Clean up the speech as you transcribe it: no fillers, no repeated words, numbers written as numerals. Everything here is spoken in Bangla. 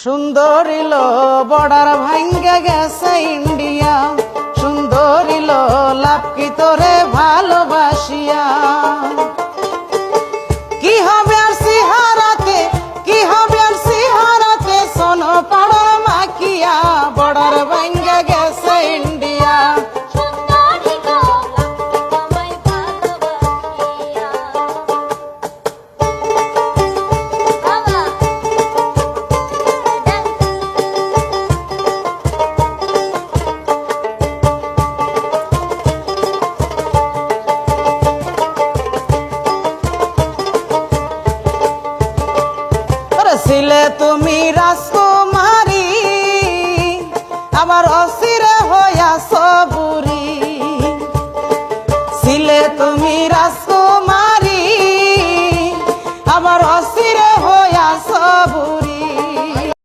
সুন্দরিল বর্ডার ভাঙ্গে গেছে ইন্ডিয়া, সুন্দরিল লাভ কি তোরে ভালোবাসিয়া। কি হবে আর সিহারাতে, কি হবে আর সিহারাতে, সোনো পাড়া মাখিয়া বর্ডার ভাঙ্গে গেছে ইন্ডিয়া। ছিলে তুমি রাজকুমারী, আমার অসি